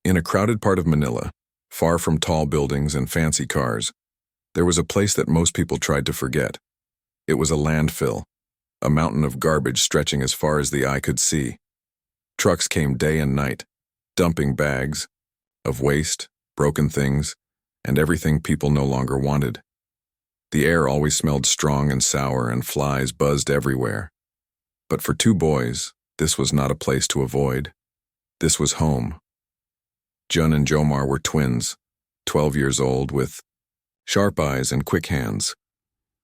In a crowded part of Manila, far from tall buildings and fancy cars, there was a place that most people tried to forget. It was a landfill, a mountain of garbage stretching as far as the eye could see. Trucks came day and night, dumping bags of waste, broken things, and everything people no longer wanted. The air always smelled strong and sour, and flies buzzed everywhere. But for two boys, this was not a place to avoid. This was home. Jun and Jomar were twins, 12 years old, with sharp eyes and quick hands.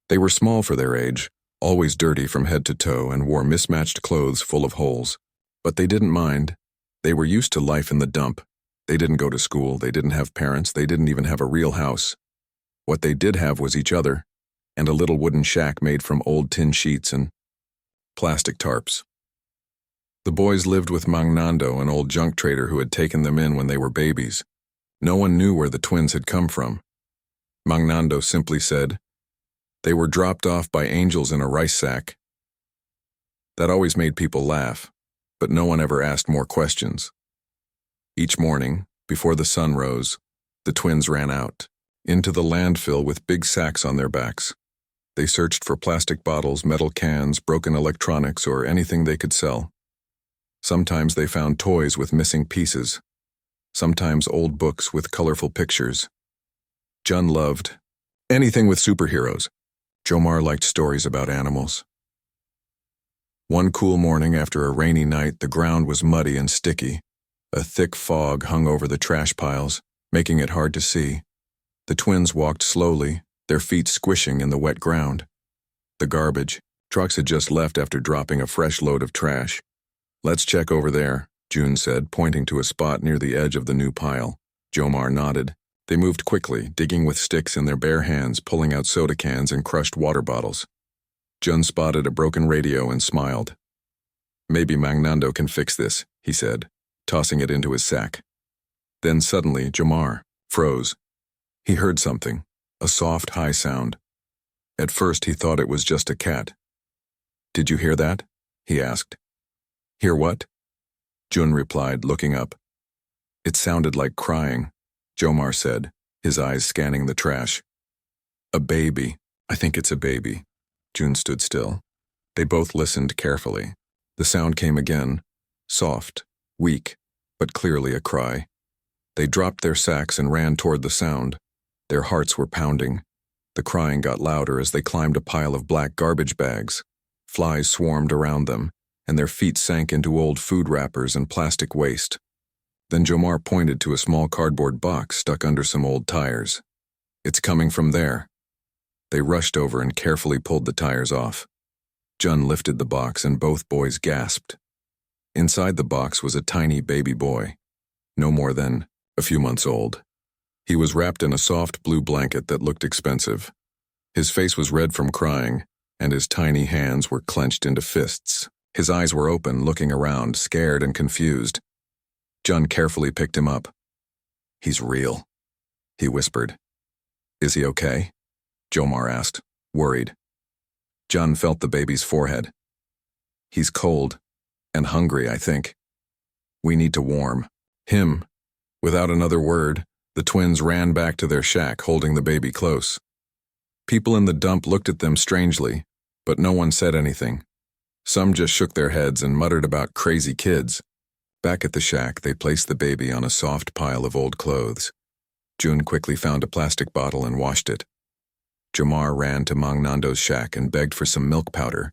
They were small for their age, always dirty from head to toe, and wore mismatched clothes full of holes. But they didn't mind. They were used to life in the dump. They didn't go to school, they didn't have parents, they didn't even have a real house. What they did have was each other, and a little wooden shack made from old tin sheets and plastic tarps. The boys lived with Mang Nando, an old junk trader who had taken them in when they were babies. No one knew where the twins had come from. Mang Nando simply said, "They were dropped off by angels in a rice sack." That always made people laugh, but no one ever asked more questions. Each morning, before the sun rose, the twins ran out, into the landfill with big sacks on their backs. They searched for plastic bottles, metal cans, broken electronics, or anything they could sell. Sometimes they found toys with missing pieces, sometimes old books with colorful pictures. Jun loved anything with superheroes. Jomar liked stories about animals. One cool morning after a rainy night, the ground was muddy and sticky. A thick fog hung over the trash piles, making it hard to see. The twins walked slowly, their feet squishing in the wet ground. The garbage trucks had just left after dropping a fresh load of trash. "Let's check over there," June said, pointing to a spot near the edge of the new pile. Jomar nodded. They moved quickly, digging with sticks in their bare hands, pulling out soda cans and crushed water bottles. Jun spotted a broken radio and smiled. "Maybe Mang Nando can fix this," he said, tossing it into his sack. Then suddenly, Jomar froze. He heard something, a soft, high sound. At first, he thought it was just a cat. "Did you hear that?" he asked. "Hear what?" Jun replied, looking up. "It sounded like crying," Jomar said, his eyes scanning the trash. "A baby. I think it's a baby." Jun stood still. They both listened carefully. The sound came again, soft, weak, but clearly a cry. They dropped their sacks and ran toward the sound. Their hearts were pounding. The crying got louder as they climbed a pile of black garbage bags. Flies swarmed around them, and their feet sank into old food wrappers and plastic waste. Then Jomar pointed to a small cardboard box stuck under some old tires. "It's coming from there." They rushed over and carefully pulled the tires off. Jun lifted the box and both boys gasped. Inside the box was a tiny baby boy, no more than a few months old. He was wrapped in a soft blue blanket that looked expensive. His face was red from crying, and his tiny hands were clenched into fists. His eyes were open, looking around, scared and confused. Jun carefully picked him up. "He's real," he whispered. "Is he okay?" Jomar asked, worried. Jun felt the baby's forehead. "He's cold and hungry, I think. We need to warm him." Without another word, the twins ran back to their shack, holding the baby close. People in the dump looked at them strangely, but no one said anything. Some just shook their heads and muttered about crazy kids. Back at the shack, they placed the baby on a soft pile of old clothes. Jun quickly found a plastic bottle and washed it. Jomar ran to Mang Nando's shack and begged for some milk powder.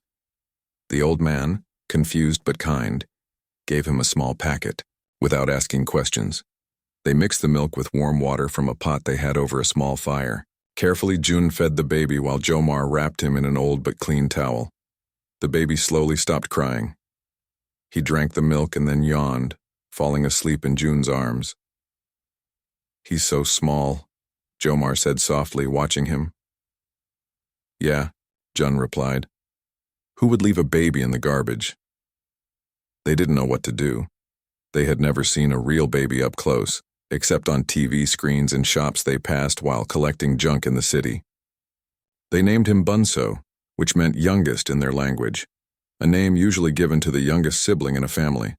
The old man, confused but kind, gave him a small packet, without asking questions. They mixed the milk with warm water from a pot they had over a small fire. Carefully, Jun fed the baby while Jomar wrapped him in an old but clean towel. The baby slowly stopped crying. He drank the milk and then yawned, falling asleep in Jun's arms. "He's so small," Jomar said softly, watching him. "Yeah," Jun replied. "Who would leave a baby in the garbage?" They didn't know what to do. They had never seen a real baby up close, except on TV screens in shops they passed while collecting junk in the city. They named him Bunso, which meant youngest in their language, a name usually given to the youngest sibling in a family.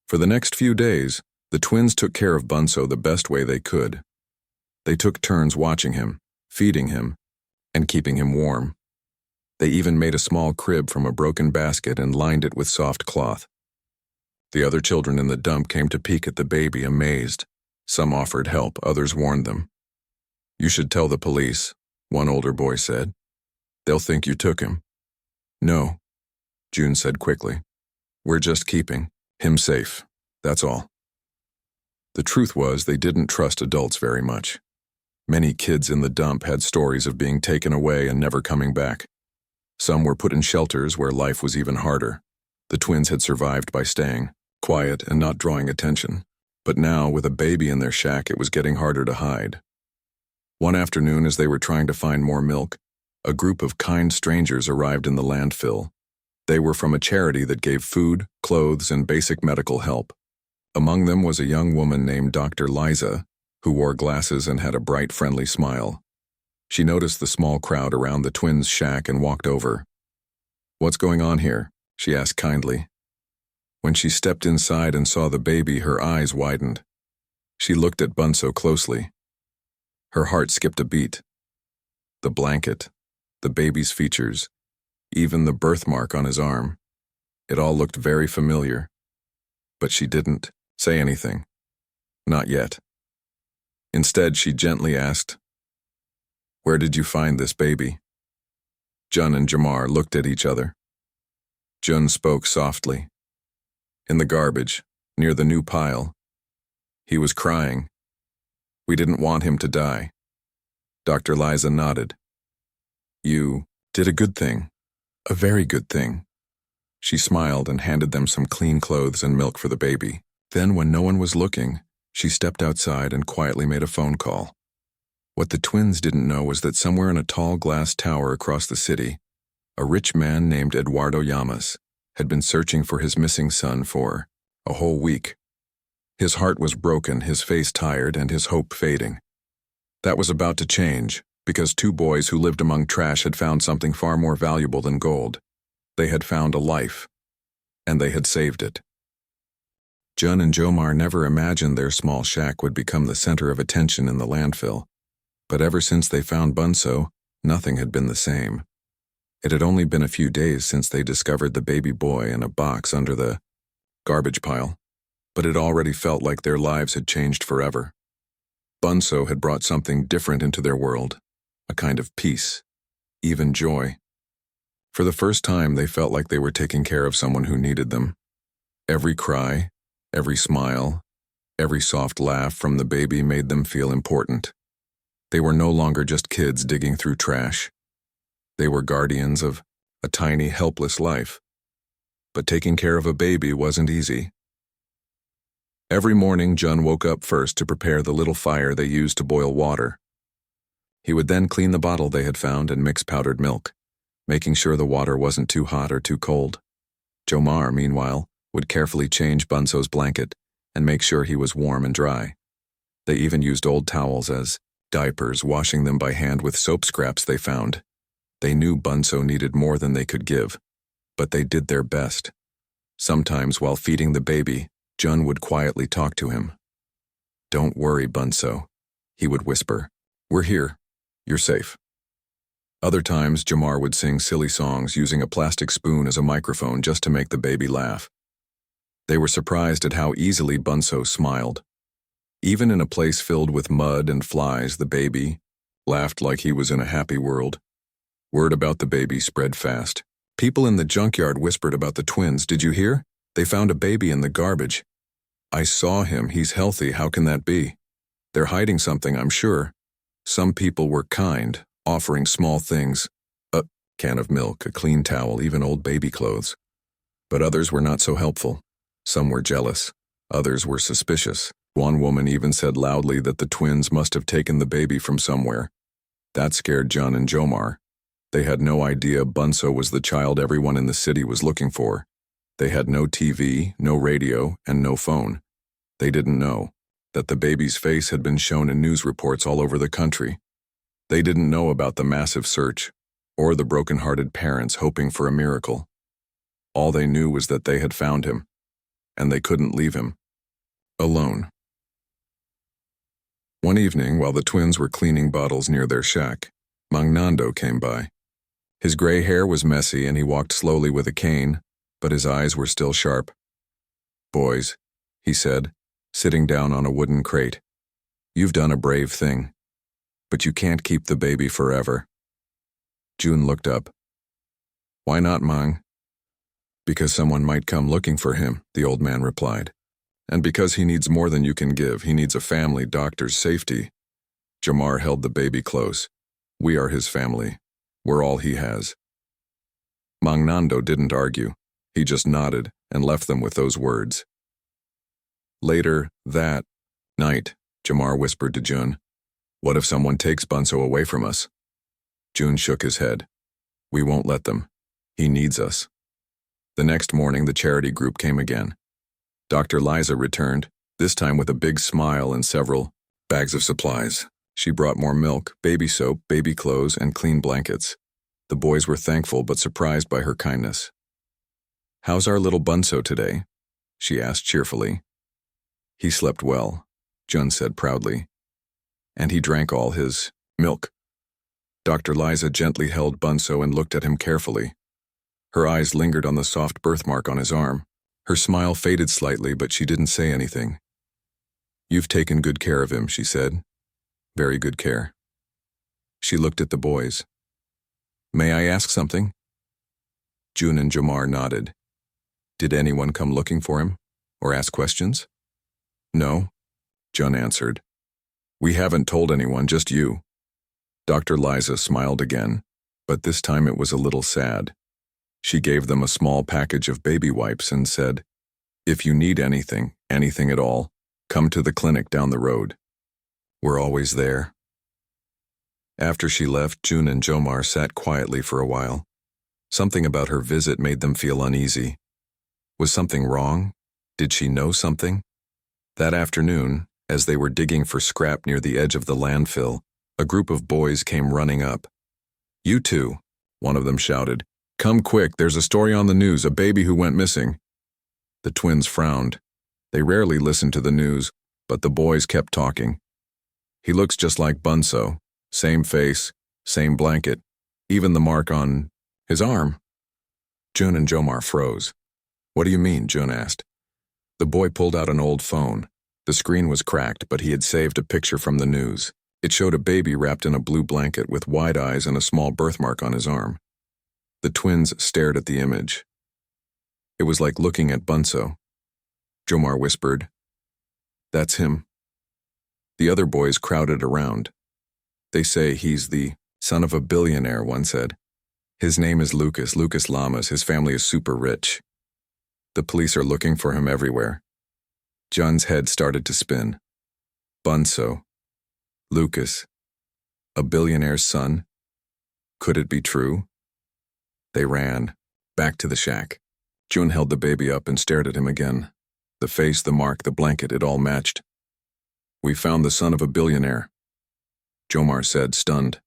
For the next few days, The twins took care of Bunso the best way they could. They took turns watching him, feeding him, and keeping him warm. They even made a small crib from a broken basket and lined it with soft cloth. The other children in the dump came to peek at the baby, amazed. Some offered help, others warned them. "You should tell the police," one older boy said. "They'll think you took him." "No," June said quickly. "We're just keeping him safe, that's all." The truth was they didn't trust adults very much. Many kids in the dump had stories of being taken away and never coming back. Some were put in shelters where life was even harder. The twins had survived by staying quiet and not drawing attention. But now, with a baby in their shack, it was getting harder to hide. One afternoon, as they were trying to find more milk, a group of kind strangers arrived in the landfill. They were from a charity that gave food, clothes, and basic medical help. Among them was a young woman named Dr. Liza, who wore glasses and had a bright, friendly smile. She noticed the small crowd around the twins' shack and walked over. "What's going on here?" she asked kindly. When she stepped inside and saw the baby, her eyes widened. She looked at Bunso closely. Her heart skipped a beat. The blanket, the baby's features, even the birthmark on his arm. It all looked very familiar. But she didn't say anything. Not yet. Instead, she gently asked, "Where did you find this baby?" Jun and Jamar looked at each other. Jun spoke softly. "In the garbage, near the new pile. He was crying. We didn't want him to die." Dr. Liza nodded. "You did a good thing. A very good thing." She smiled and handed them some clean clothes and milk for the baby. Then, when no one was looking, she stepped outside and quietly made a phone call. What the twins didn't know was that somewhere in a tall glass tower across the city, a rich man named Eduardo Llamas had been searching for his missing son for a whole week. His heart was broken, his face tired, and his hope fading. That was about to change, because two boys who lived among trash had found something far more valuable than gold. They had found a life, and they had saved it. Jun and Jomar never imagined their small shack would become the center of attention in the landfill. But ever since they found Bunso, nothing had been the same. It had only been a few days since they discovered the baby boy in a box under the garbage pile, but it already felt like their lives had changed forever. Bunso had brought something different into their world, a kind of peace, even joy. For the first time, they felt like they were taking care of someone who needed them. Every cry, every smile, every soft laugh from the baby made them feel important. They were no longer just kids digging through trash. They were guardians of a tiny, helpless life. But taking care of a baby wasn't easy. Every morning, Jun woke up first to prepare the little fire they used to boil water. He would then clean the bottle they had found and mix powdered milk, making sure the water wasn't too hot or too cold. Jomar, meanwhile, would carefully change Bunso's blanket and make sure he was warm and dry. They even used old towels as diapers, washing them by hand with soap scraps they found. They knew Bunso needed more than they could give, but they did their best. Sometimes, while feeding the baby, Jun would quietly talk to him. "Don't worry, Bunso," he would whisper. "We're here. You're safe." Other times, Jamar would sing silly songs using a plastic spoon as a microphone just to make the baby laugh. They were surprised at how easily Bunso smiled. Even in a place filled with mud and flies, the baby laughed like he was in a happy world. Word about the baby spread fast. People in the junkyard whispered about the twins. "Did you hear? They found a baby in the garbage." "I saw him. He's healthy. How can that be?" "They're hiding something, I'm sure." Some people were kind, offering small things, a can of milk, a clean towel, even old baby clothes. But others were not so helpful. Some were jealous. Others were suspicious. One woman even said loudly that the twins must have taken the baby from somewhere. That scared Jun and Jomar. They had no idea Bunso was the child everyone in the city was looking for. They had no TV, no radio, and no phone. They didn't know that the baby's face had been shown in news reports all over the country. They didn't know about the massive search or the broken-hearted parents hoping for a miracle. All they knew was that they had found him, and they couldn't leave him. Alone. One evening, while the twins were cleaning bottles near their shack, Magnando came by. His gray hair was messy and he walked slowly with a cane, but his eyes were still sharp. "Boys," he said, sitting down on a wooden crate, "you've done a brave thing, but you can't keep the baby forever." June looked up. "Why not, Mang?" "Because someone might come looking for him," the old man replied. "And because he needs more than you can give. He needs a family, doctors, safety." Jamar held the baby close. "We are his family. We're all he has." Magnando didn't argue. He just nodded and left them with those words. Later, that night, Jamar whispered to June, "What if someone takes Bunso away from us?" June shook his head. "We won't let them. He needs us." The next morning, the charity group came again. Dr. Liza returned, this time with a big smile and several bags of supplies. She brought more milk, baby soap, baby clothes, and clean blankets. The boys were thankful but surprised by her kindness. "How's our little Bunso today?" she asked cheerfully. "He slept well," Jun said proudly. "And he drank all his milk." Dr. Liza gently held Bunso and looked at him carefully. Her eyes lingered on the soft birthmark on his arm. Her smile faded slightly, but she didn't say anything. "You've taken good care of him," she said. "Very good care." She looked at the boys. "May I ask something?" June and Jamar nodded. "Did anyone come looking for him or ask questions?" "No," Jun answered. "We haven't told anyone, just you." Dr. Liza smiled again, but this time it was a little sad. She gave them a small package of baby wipes and said, "If you need anything, anything at all, come to the clinic down the road. We're always there." After she left, June and Jomar sat quietly for a while. Something about her visit made them feel uneasy. Was something wrong? Did she know something? That afternoon, as they were digging for scrap near the edge of the landfill, a group of boys came running up. "You two," one of them shouted. "Come quick, there's a story on the news, a baby who went missing." The twins frowned. They rarely listened to the news, but the boys kept talking. "He looks just like Bunso. Same face, same blanket, even the mark on his arm." June and Jomar froze. "What do you mean?" June asked. The boy pulled out an old phone. The screen was cracked, but he had saved a picture from the news. It showed a baby wrapped in a blue blanket with wide eyes and a small birthmark on his arm. The twins stared at the image. It was like looking at Bunso. Jomar whispered, "That's him." The other boys crowded around. "They say he's the son of a billionaire," one said. "His name is Lucas Lamas. His family is super rich. The police are looking for him everywhere." John's head started to spin. Bunso. Lucas. A billionaire's son? Could it be true? They ran, back to the shack. June held the baby up and stared at him again. The face, the mark, the blanket, it all matched. "We found the son of a billionaire," Jomar said, stunned.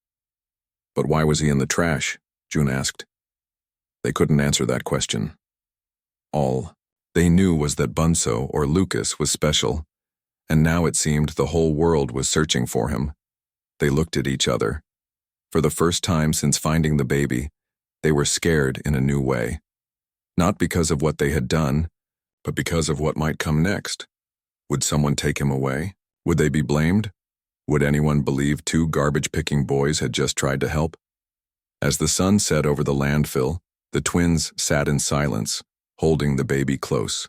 "But why was he in the trash?" June asked. They couldn't answer that question. All they knew was that Bunso, or Lucas, was special, and now it seemed the whole world was searching for him. They looked at each other. For the first time since finding the baby, they were scared in a new way. Not because of what they had done, but because of what might come next. Would someone take him away? Would they be blamed? Would anyone believe two garbage-picking boys had just tried to help? As the sun set over the landfill, the twins sat in silence, holding the baby close.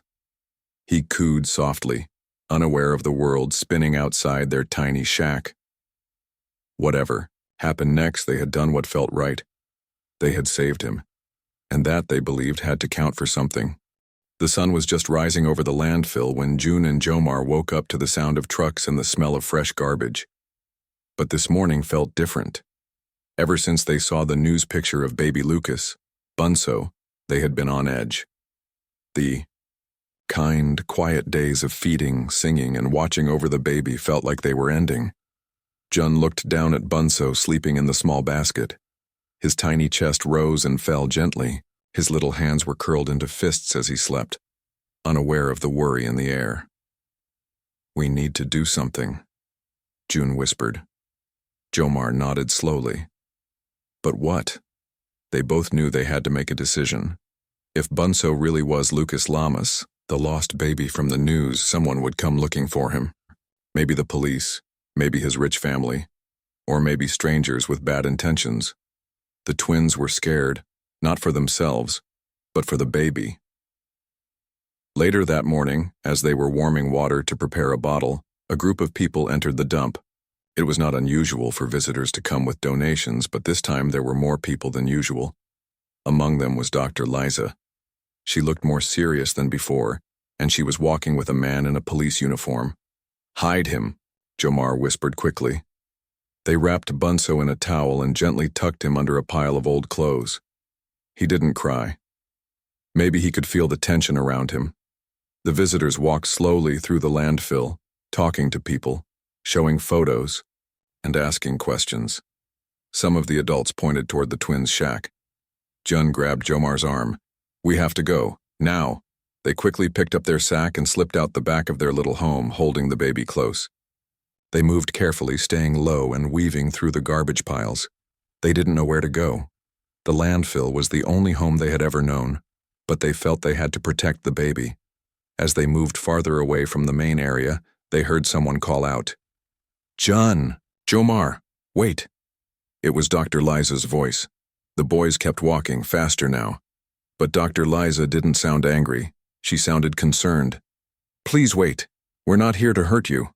He cooed softly, unaware of the world spinning outside their tiny shack. Whatever happened next, they had done what felt right. They had saved him, and that, they believed, had to count for something. The sun was just rising over the landfill when June and Jomar woke up to the sound of trucks and the smell of fresh garbage. But this morning felt different. Ever since they saw the news picture of baby Lucas, Bunso, they had been on edge. The kind, quiet days of feeding, singing, and watching over the baby felt like they were ending. Jun looked down at Bunso sleeping in the small basket. His tiny chest rose and fell gently. His little hands were curled into fists as he slept, unaware of the worry in the air. "We need to do something," June whispered. Jomar nodded slowly. But what? They both knew they had to make a decision. If Bunso really was Lucas Lamas, the lost baby from the news, someone would come looking for him. Maybe the police, maybe his rich family, or maybe strangers with bad intentions. The twins were scared, not for themselves, but for the baby. Later that morning, as they were warming water to prepare a bottle, a group of people entered the dump. It was not unusual for visitors to come with donations, but this time there were more people than usual. Among them was Dr. Liza. She looked more serious than before, and she was walking with a man in a police uniform. "Hide him," Jomar whispered quickly. They wrapped Bunso in a towel and gently tucked him under a pile of old clothes. He didn't cry. Maybe he could feel the tension around him. The visitors walked slowly through the landfill, talking to people, showing photos, and asking questions. Some of the adults pointed toward the twins' shack. Jun grabbed Jomar's arm. "We have to go, now." They quickly picked up their sack and slipped out the back of their little home, holding the baby close. They moved carefully, staying low and weaving through the garbage piles. They didn't know where to go. The landfill was the only home they had ever known, but they felt they had to protect the baby. As they moved farther away from the main area, they heard someone call out, "Jun! Jomar! Wait!" It was Dr. Liza's voice. The boys kept walking, faster now. But Dr. Liza didn't sound angry. She sounded concerned. "Please wait. We're not here to hurt you."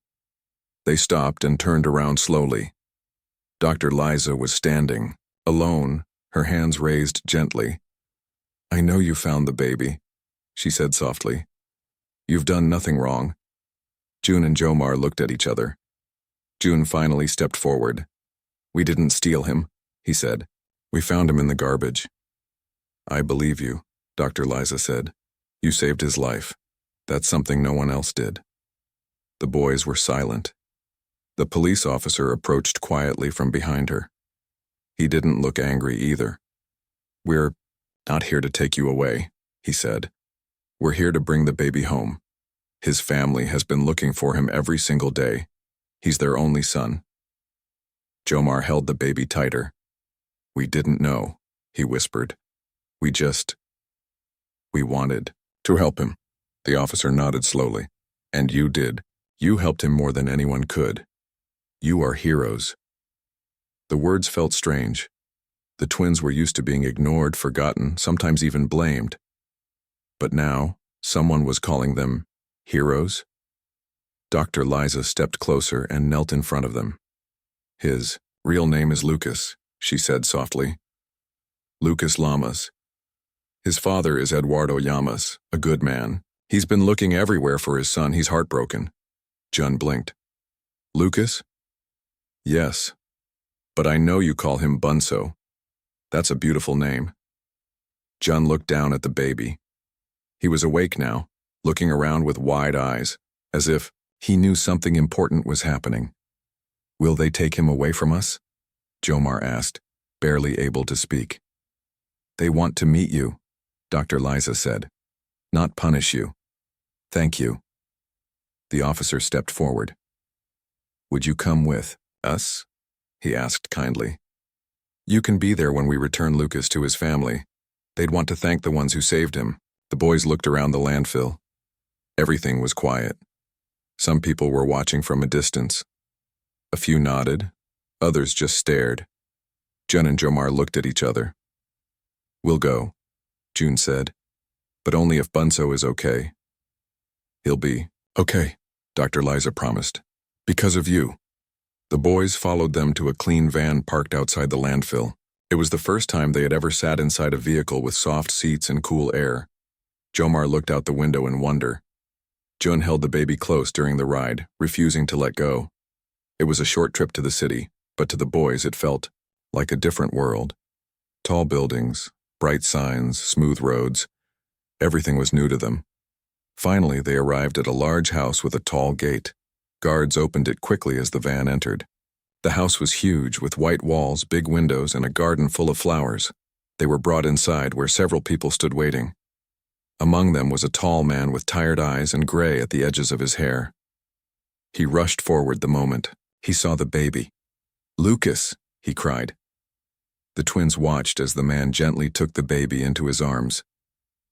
They stopped and turned around slowly. Dr. Liza was standing, alone, her hands raised gently. "I know you found the baby," she said softly. "You've done nothing wrong." June and Jomar looked at each other. June finally stepped forward. "We didn't steal him," he said. "We found him in the garbage." "I believe you," Dr. Liza said. "You saved his life. That's something no one else did." The boys were silent. The police officer approached quietly from behind her. He didn't look angry either. "We're not here to take you away," he said. "We're here to bring the baby home. His family has been looking for him every single day. He's their only son." Jomar held the baby tighter. "We didn't know," he whispered. We wanted to help him." The officer nodded slowly. "And you did. You helped him more than anyone could. You are heroes." The words felt strange. The twins were used to being ignored, forgotten, sometimes even blamed. But now, someone was calling them heroes. Dr. Liza stepped closer and knelt in front of them. "His real name is Lucas," she said softly. "Lucas Lamas. His father is Eduardo Llamas, a good man. He's been looking everywhere for his son. He's heartbroken." Jun blinked. "Lucas?" "Yes. But I know you call him Bunso. That's a beautiful name." Jun looked down at the baby. He was awake now, looking around with wide eyes, as if he knew something important was happening. "Will they take him away from us?" Jomar asked, barely able to speak. "They want to meet you," Dr. Liza said. "Not punish you. Thank you." The officer stepped forward. "Would you come with us?" he asked kindly. "You can be there when we return Lucas to his family. They'd want to thank the ones who saved him." The boys looked around the landfill. Everything was quiet. Some people were watching from a distance. A few nodded, others just stared. Jun and Jomar looked at each other. "We'll go," June said, "but only if Bunso is okay." "He'll be okay," Dr. Liza promised. "Because of you." The boys followed them to a clean van parked outside the landfill. It was the first time they had ever sat inside a vehicle with soft seats and cool air. Jomar looked out the window in wonder. Jun held the baby close during the ride, refusing to let go. It was a short trip to the city, but to the boys it felt like a different world. Tall buildings, bright signs, smooth roads. Everything was new to them. Finally, they arrived at a large house with a tall gate. Guards opened it quickly as the van entered. The house was huge, with white walls, big windows, and a garden full of flowers. They were brought inside, where several people stood waiting. Among them was a tall man with tired eyes and gray at the edges of his hair. He rushed forward the moment he saw the baby. "Lucas!" he cried. The twins watched as the man gently took the baby into his arms.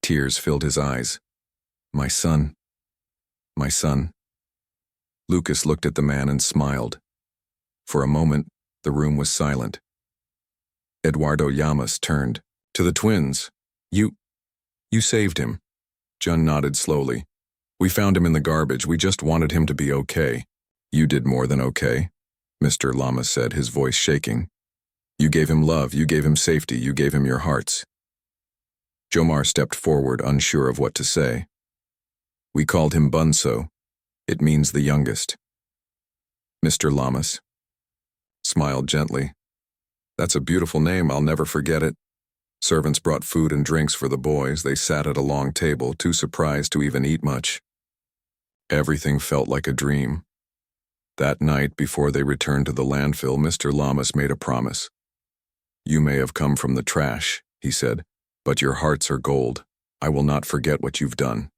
Tears filled his eyes. "My son. My son." Lucas looked at the man and smiled. For a moment, the room was silent. Eduardo Llamas turned to the twins. You saved him." Jun nodded slowly. "We found him in the garbage. We just wanted him to be okay." "You did more than okay," Mr. Llamas said, his voice shaking. "You gave him love, you gave him safety, you gave him your hearts." Jomar stepped forward, unsure of what to say. "We called him Bunso. It means the youngest." Mr. Llamas smiled gently. "That's a beautiful name, I'll never forget it." Servants brought food and drinks for the boys. They sat at a long table, too surprised to even eat much. Everything felt like a dream. That night, before they returned to the landfill, Mr. Llamas made a promise. "You may have come from the trash," he said, "but your hearts are gold. I will not forget what you've done."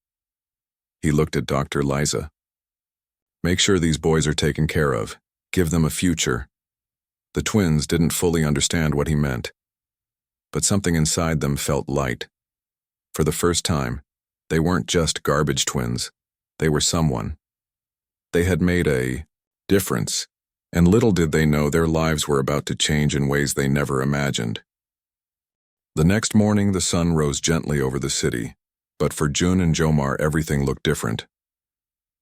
He looked at Dr. Liza. "Make sure these boys are taken care of. Give them a future." The twins didn't fully understand what he meant, but something inside them felt light. For the first time, they weren't just garbage twins. They were someone. They had made a difference, and little did they know their lives were about to change in ways they never imagined. The next morning, the sun rose gently over the city, but for Jun and Jomar, everything looked different.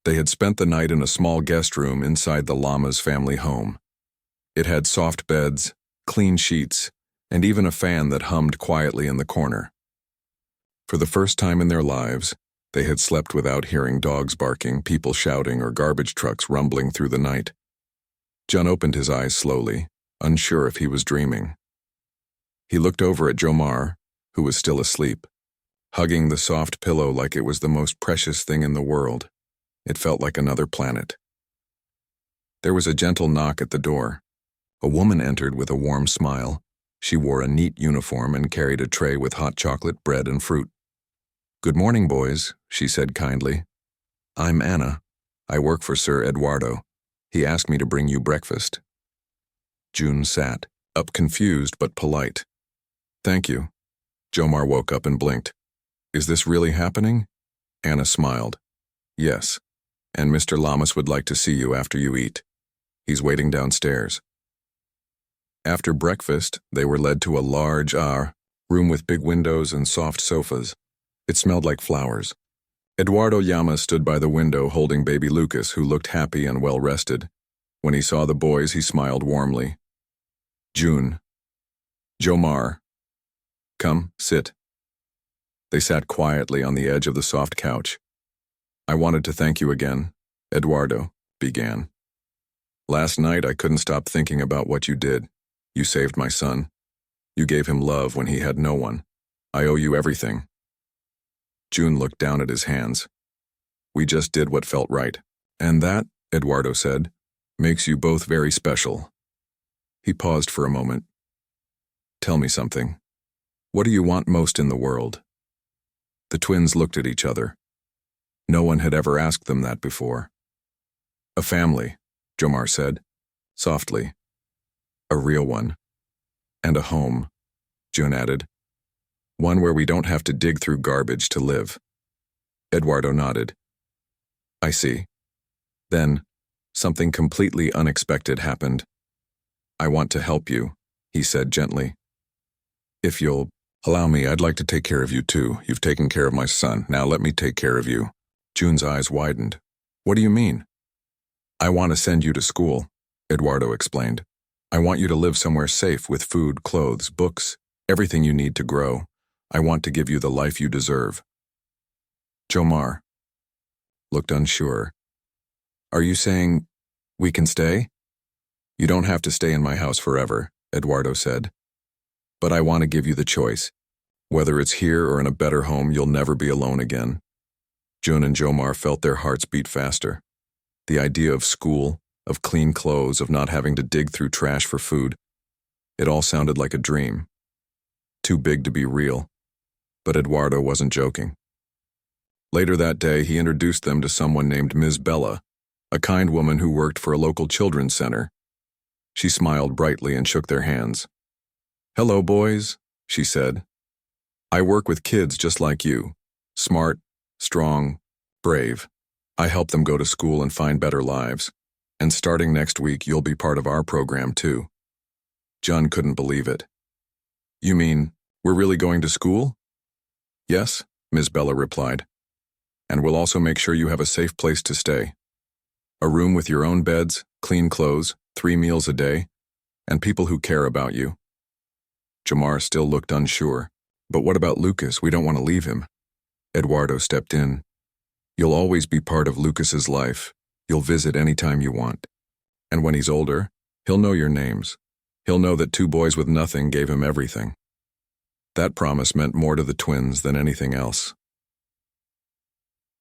They had spent the night in a small guest room inside the Llama's family home. It had soft beds, clean sheets, and even a fan that hummed quietly in the corner. For the first time in their lives, they had slept without hearing dogs barking, people shouting, or garbage trucks rumbling through the night. Jun opened his eyes slowly, unsure if he was dreaming. He looked over at Jomar, who was still asleep, hugging the soft pillow like it was the most precious thing in the world. It felt like another planet. There was a gentle knock at the door. A woman entered with a warm smile. She wore a neat uniform and carried a tray with hot chocolate, bread, and fruit. "Good morning, boys," she said kindly. "I'm Anna. I work for Sir Eduardo. He asked me to bring you breakfast." Jun sat, up confused but polite. "Thank you." Jomar woke up and blinked. "Is this really happening?" Anna smiled. "Yes, and Mr. Llamas would like to see you after you eat. He's waiting downstairs." After breakfast, they were led to a large room with big windows and soft sofas. It smelled like flowers. Eduardo Llamas stood by the window holding baby Lucas, who looked happy and well-rested. When he saw the boys, he smiled warmly. "Jun. Jomar. Come, sit." They sat quietly on the edge of the soft couch. "I wanted to thank you again," Eduardo began. "Last night I couldn't stop thinking about what you did. You saved my son. You gave him love when he had no one. I owe you everything." Jun looked down at his hands. "We just did what felt right. And that," Eduardo said, "makes you both very special." He paused for a moment. "Tell me something. What do you want most in the world?" The twins looked at each other. No one had ever asked them that before. "A family," Jomar said, softly. "A real one. And a home," Jun added. "One where we don't have to dig through garbage to live." Eduardo nodded. "I see." Then, something completely unexpected happened. "I want to help you," he said gently. "If you'll allow me, I'd like to take care of you too. You've taken care of my son. Now let me take care of you." Jun's eyes widened. "What do you mean?" "I want to send you to school," Eduardo explained. "I want you to live somewhere safe with food, clothes, books, everything you need to grow. I want to give you the life you deserve." Jomar looked unsure. "Are you saying we can stay?" "You don't have to stay in my house forever," Eduardo said. "But I want to give you the choice. Whether it's here or in a better home, you'll never be alone again." Jun and Jomar felt their hearts beat faster. The idea of school, of clean clothes, of not having to dig through trash for food, it all sounded like a dream. Too big to be real. But Eduardo wasn't joking. Later that day, he introduced them to someone named Ms. Bella. a kind woman who worked for a local children's center. She smiled brightly and shook their hands. "Hello, boys," she said. "I work with kids just like you. Smart, strong, brave. I help them go to school and find better lives. And starting next week, you'll be part of our program too." John couldn't believe it. "You mean, we're really going to school?" "Yes," Ms. Bella replied. "And we'll also make sure you have a safe place to stay. A room with your own beds, clean clothes, 3 meals a day, and people who care about you." Jamar still looked unsure. "But what about Lucas? We don't want to leave him." Eduardo stepped in. "You'll always be part of Lucas's life. You'll visit anytime you want. And when he's older, he'll know your names. He'll know that 2 boys with nothing gave him everything." That promise meant more to the twins than anything else.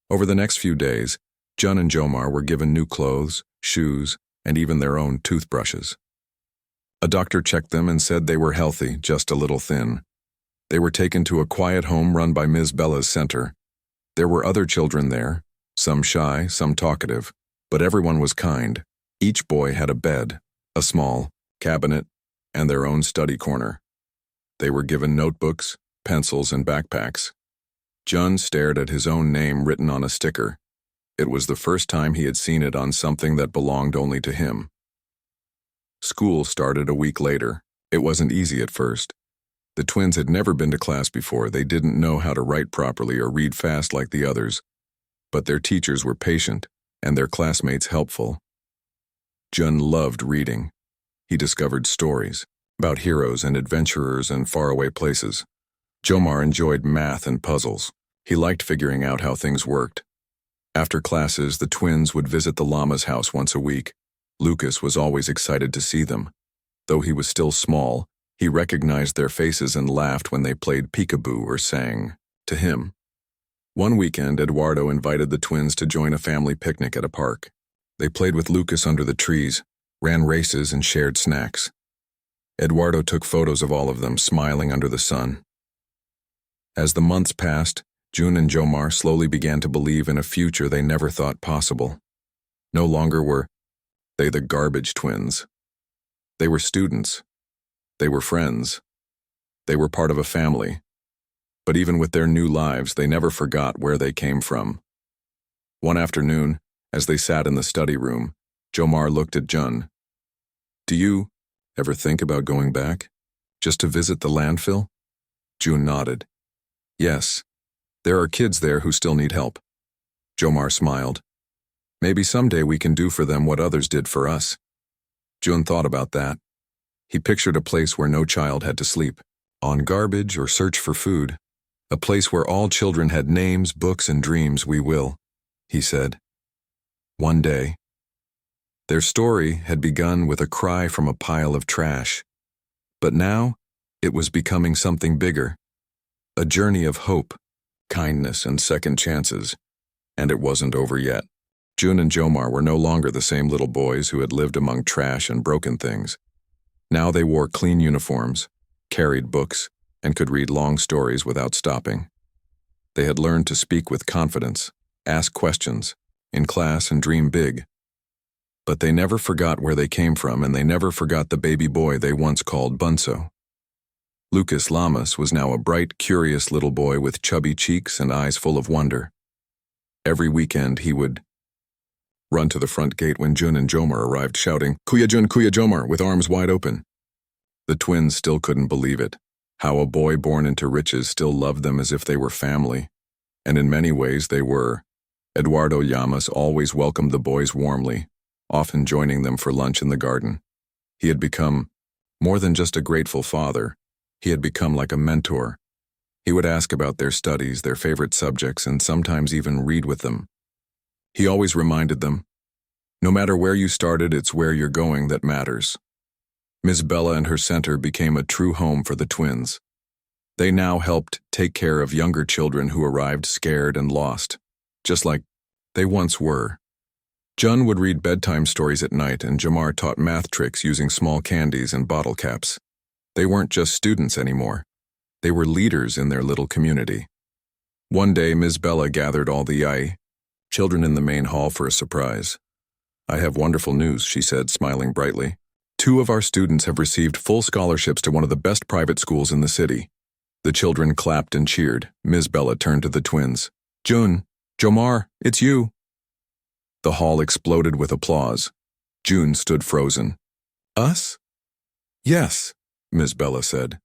Over the next few days, John and Jomar were given new clothes, shoes, and even their own toothbrushes. A doctor checked them and said they were healthy, just a little thin. They were taken to a quiet home run by Ms. Bella's center. There were other children there, some shy, some talkative, but everyone was kind. Each boy had a bed, a small cabinet, and their own study corner. They were given notebooks, pencils, and backpacks. John stared at his own name written on a sticker. It was the first time he had seen it on something that belonged only to him. School started a week later. It wasn't easy at first. The twins had never been to class before. They didn't know how to write properly or read fast like the others. But their teachers were patient, and their classmates helpful. John loved reading. He discovered stories about heroes and adventurers and faraway places. Jomar enjoyed math and puzzles. He liked figuring out how things worked. After classes, the twins would visit the llama's house once a week. Lucas was always excited to see them. Though he was still small, he recognized their faces and laughed when they played peekaboo or sang to him. One weekend, Eduardo invited the twins to join a family picnic at a park. They played with Lucas under the trees, ran races, and shared snacks. Eduardo took photos of all of them, smiling under the sun. As the months passed, June and Jomar slowly began to believe in a future they never thought possible. No longer were they the garbage twins. They were students. They were friends. They were part of a family. But even with their new lives, they never forgot where they came from. One afternoon, as they sat in the study room, Jomar looked at Jun. "Do you ever think about going back? Just to visit the landfill?" June nodded. "Yes. There are kids there who still need help." Jomar smiled. "Maybe someday we can do for them what others did for us." June thought about that. He pictured a place where no child had to sleep on garbage or search for food. A place where all children had names, books, and dreams. "We will," he said. One day. Their story had begun with a cry from a pile of trash. But now, it was becoming something bigger. A journey of hope, kindness, and second chances. And it wasn't over yet. June and Jomar were no longer the same little boys who had lived among trash and broken things. Now they wore clean uniforms, carried books, and could read long stories without stopping. They had learned to speak with confidence, ask questions, in class, and dream big. But they never forgot where they came from, and they never forgot the baby boy they once called Bunso. Lucas Lamas was now a bright, curious little boy with chubby cheeks and eyes full of wonder. Every weekend he would run to the front gate when Jun and Jomar arrived, shouting, "Kuya Jun, Kuya Jomar," with arms wide open. The twins still couldn't believe it, how a boy born into riches still loved them as if they were family. And in many ways they were. Eduardo Llamas always welcomed the boys warmly, often joining them for lunch in the garden. He had become more than just a grateful father. He had become like a mentor. He would ask about their studies, their favorite subjects, and sometimes even read with them. He always reminded them, no matter where you started, it's where you're going that matters. Ms. Bella and her center became a true home for the twins. They now helped take care of younger children who arrived scared and lost, just like they once were. Jun would read bedtime stories at night, and Jomar taught math tricks using small candies and bottle caps. They weren't just students anymore. They were leaders in their little community. One day, Ms. Bella gathered all the children in the main hall for a surprise. I have wonderful news, she said, smiling brightly. 2 of our students have received full scholarships to one of the best private schools in the city. The children clapped and cheered. Ms. Bella turned to the twins. June, Jomar, it's you. The hall exploded with applause. June stood frozen. Us? Yes, Ms. Bella said.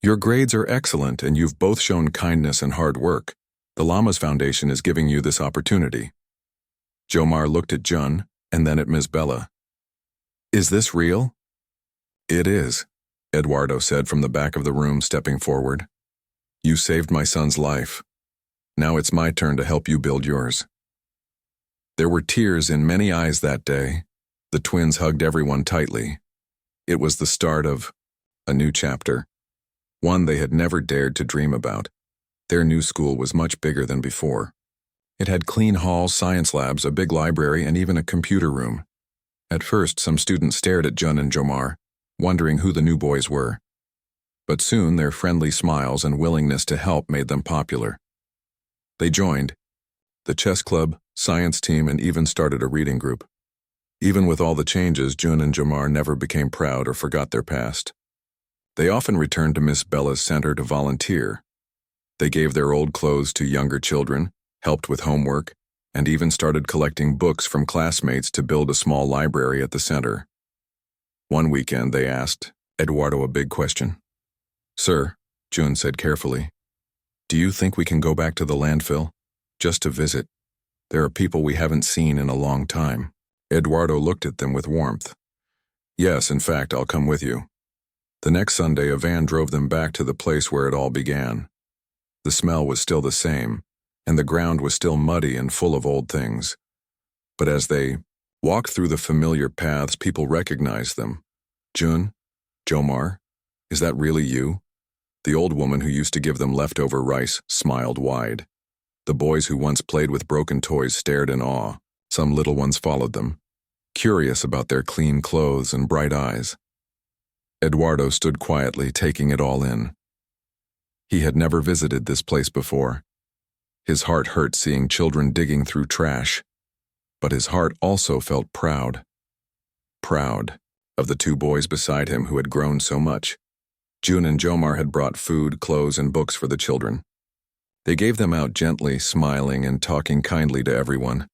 Your grades are excellent and you've both shown kindness and hard work. The Llamas Foundation is giving you this opportunity. Jomar looked at Jun and then at Ms. Bella. Is this real? It is, Eduardo said from the back of the room, stepping forward. You saved my son's life. Now it's my turn to help you build yours. There were tears in many eyes that day. The twins hugged everyone tightly. It was the start of a new chapter, one they had never dared to dream about. Their new school was much bigger than before. It had clean halls, science labs, a big library, and even a computer room. At first, some students stared at Jun and Jomar, wondering who the new boys were. But soon their friendly smiles and willingness to help made them popular. They joined the chess club, science team, and even started a reading group. Even with all the changes, Jun and Jomar never became proud or forgot their past. They often returned to Miss Bella's center to volunteer. They gave their old clothes to younger children, helped with homework, and even started collecting books from classmates to build a small library at the center. One weekend, they asked Eduardo a big question. Sir, Jun said carefully, do you think we can go back to the landfill? Just to visit. There are people we haven't seen in a long time. Eduardo looked at them with warmth. Yes, in fact, I'll come with you. The next Sunday, a van drove them back to the place where it all began. The smell was still the same, and the ground was still muddy and full of old things. But as they walked through the familiar paths, people recognized them. Jun, Jomar, is that really you? The old woman who used to give them leftover rice smiled wide. The boys who once played with broken toys stared in awe. Some little ones followed them, curious about their clean clothes and bright eyes. Eduardo stood quietly, taking it all in. He had never visited this place before. His heart hurt seeing children digging through trash, but his heart also felt proud. Proud of the 2 boys beside him who had grown so much. Jun and Jomar had brought food, clothes, and books for the children. They gave them out gently, smiling and talking kindly to everyone.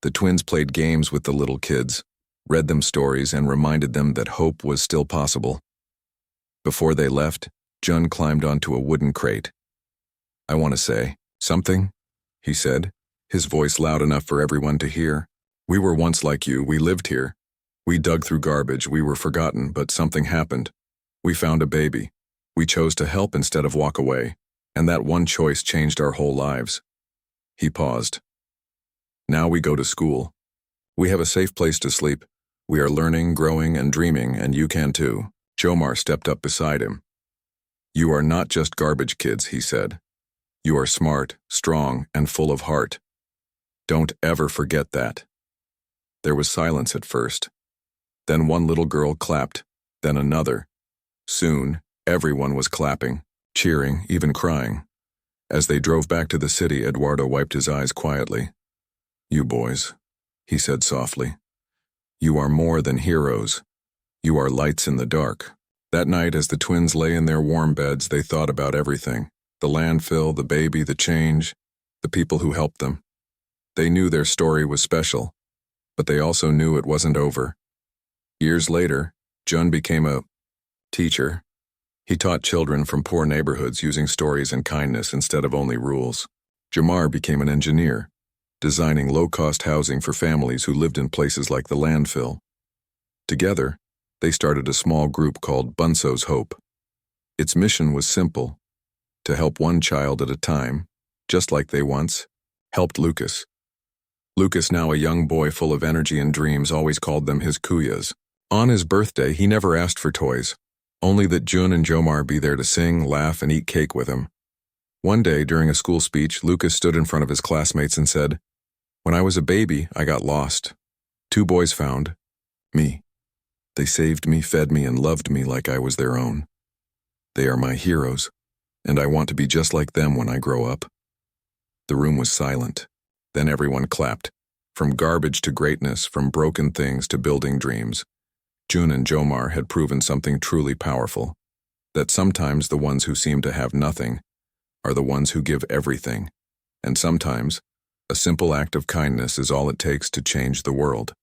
The twins played games with the little kids, read them stories, and reminded them that hope was still possible. Before they left, Jun climbed onto a wooden crate. I want to say something, he said, his voice loud enough for everyone to hear. We were once like you, we lived here. We dug through garbage, we were forgotten, but something happened. We found a baby. We chose to help instead of walk away, and that one choice changed our whole lives. He paused. Now we go to school. We have a safe place to sleep. We are learning, growing, and dreaming, and you can too. Jomar stepped up beside him. You are not just garbage kids, he said. You are smart, strong, and full of heart. Don't ever forget that. There was silence at first. Then one little girl clapped, then another. Soon, everyone was clapping, cheering, even crying. As they drove back to the city, Eduardo wiped his eyes quietly. You boys, he said softly. You are more than heroes. You are lights in the dark. That night, as the twins lay in their warm beds, they thought about everything. The landfill, the baby, the change, the people who helped them. They knew their story was special, but they also knew it wasn't over. Years later, Jun became a teacher. He taught children from poor neighborhoods using stories and kindness instead of only rules. Jomar became an engineer, designing low-cost housing for families who lived in places like the landfill. Together, they started a small group called Bunso's Hope. Its mission was simple, to help one child at a time, just like they once helped Lucas. Lucas, now a young boy full of energy and dreams, always called them his kuyas. On his birthday, he never asked for toys, only that Jun and Jomar be there to sing, laugh, and eat cake with him. One day, during a school speech, Lucas stood in front of his classmates and said, "When I was a baby, I got lost. 2 boys found me. They saved me, fed me, and loved me like I was their own. They are my heroes, and I want to be just like them when I grow up." The room was silent. Then everyone clapped. From garbage to greatness, from broken things to building dreams, June and Jomar had proven something truly powerful, that sometimes the ones who seem to have nothing are the ones who give everything, and sometimes a simple act of kindness is all it takes to change the world.